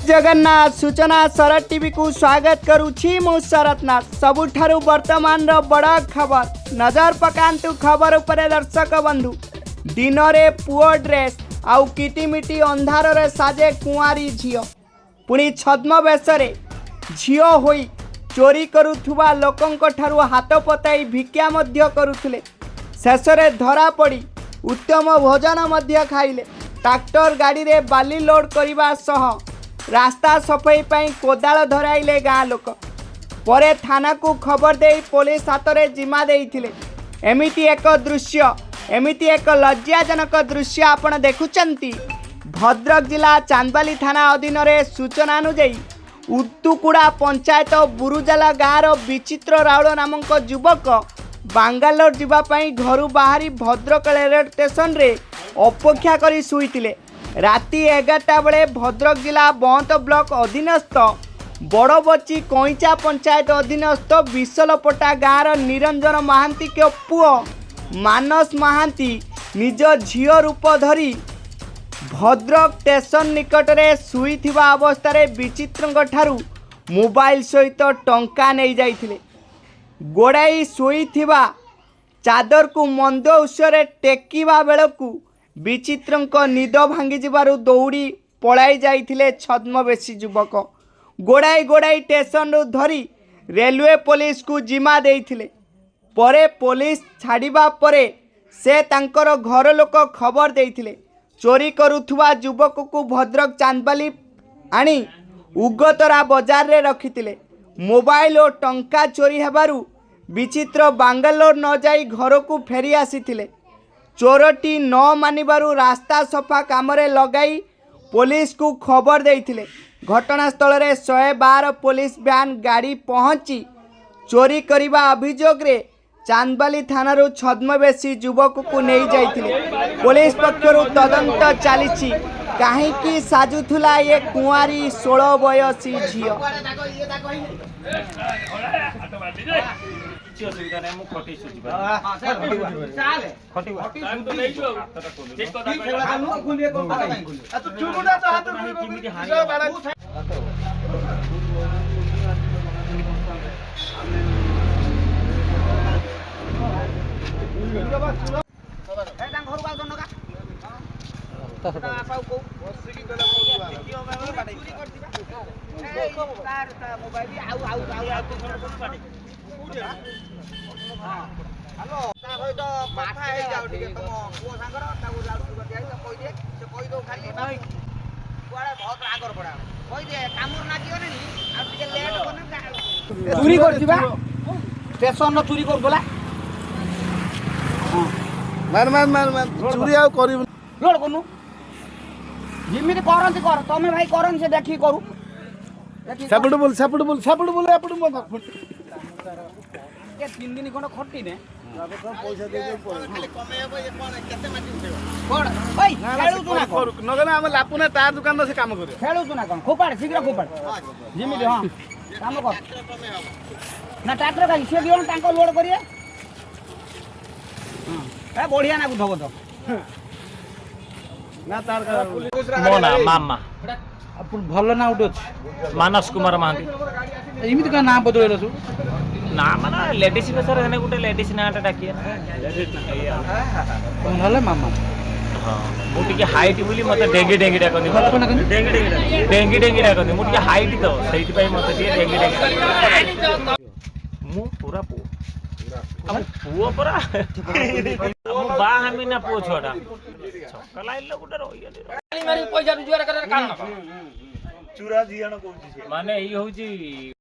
जगन्नाथ सूचना शरद टीवी को स्वागत करुछि मु शरदनाथ। सबुठारु वर्तमान बड़ खबर नजर पकांतु खबर उपरे दर्शक बंधु। दिन रे पुओ ड्रेस आउ किटिमिटी अंधार रे साजे कुआरी झियो पुणी छद्म बेशरे झियो होई चोरी करुथुवा लोकंक ठारु हाथ पताई भिक्षा मध्य करुथुले। शेषरे धरा पड़ी उत्तम भोजन मध्य खाइले। ट्रैक्टर गाड़ी रे बाली लोड करिबा सह रास्ता सफाई पाई कोदाल धराइले गाँ लोक। परे थाना को खबर दे पुलिस हाथ में जिम्मा देइथिले। एमिति एक दृश्य एमिति एक लज्जाजनक दृश्य आपण देखुचंती। भद्रक जिला चांदबाली थाना अधीन रे सूचना अनुଯାयी उतुकुड़ा पंचायत बुरुजाला गाँव विचित्र राउल नामक युवक बांगालोर जीवाई घर बाहरी भद्रक रेल स्टेशन रे अपेक्षा करी शुईथिले। राति 11टा बेले भद्रक जिला बंत ब्लॉक अधीनस्थ बड़बची कईचा पंचायत अधीनस्थ विशलपटा गाँव निरंजन महांती के पुओ मानस महांती निज झील रूप धरी भद्रक स्टेशन निकट में शुईथिबा अवस्था विचित्रंक ठारू मोबाइल सहित टंका नहीं जाइथिले। गोड़ाई शुईथिबा चादर को मंद उषरे टेकिबा बेलकू विचित्रंक निद भांगी जिबारु दौड़ी पलाई जाइथिले छद्मवेशी युवक। गोड़ाई गोड़ाई स्टेशन रु धरी रेलवे पुलिस को जिम्मा देइथिले। परे पुलिस छाड़िबा परे से तांकर घर लोक खबर देइथिले। चोरी करुथुवा युवक को भद्रक चांदबाली आनी उगतरा बाजार रे रखिथिले। मोबाइल और टंका चोरी हेबारु विचित्र बांगालोर न जाई घर को फेरी आसीथिले। चोरटी न मानिबारु रास्ता सफा कामरे लगाई पुलिस को खबर देइथिले। घटनास्थल रे 112 पुलिस वैन गाड़ी पहुंची चोरी करिबा अभियोग रे चांदबाली थानारू छद्मवेशी युवक को नहीं जाइथिले। पुलिस पक्षरु तदंत चलीछि काहेकि साजुथुला ये कुआरी 16 बयसी झियो। चोरी करथिबा स्टेशन चोरी कर बोला मान मान मान मान चोरी आ करिब लोड कोनु जिमिति करंती कर तमे भाई करन से देखि करू सापड़ बोल आपड़ मत के 3 दिन कोन खट्टी ने पैसा दे दे खाली कमे हे ये कोन केते माटी उठेबो कोन ओइ खेलु तू ना कर नगना हम लापुना तार दुकान से काम करे खेलु तू ना कोन खोपाड़ शीघ्र खोपाड़ जिमिति हां काम कर ना ट्रैक्टर का से दियो तांको लोड करिए ए बढ़िया ना बुझबो तो ना तार का मोना मामा अपन भल ना उठे अछि मानस कुमार महांती इमित का नाम बदलैला सु ना माना लेडीज में सर हेने गुटे लेडीज नाटा डाकिए भले मामा हां मु टिके हाइट बोली मते डेंगी डेंगी डाकनी डेंगी डेंगी डाकनी मु टिके हाइट तो सेति पई मते टिके डेंगी डेंगी मु पूरा पु अब पुओ परा हम बा हमी ना पुओ छोड़ा छक्का लाइल गुटे रोई मारी पैसा जुआर करे काम न चूरा जियान कहूची माने ई होची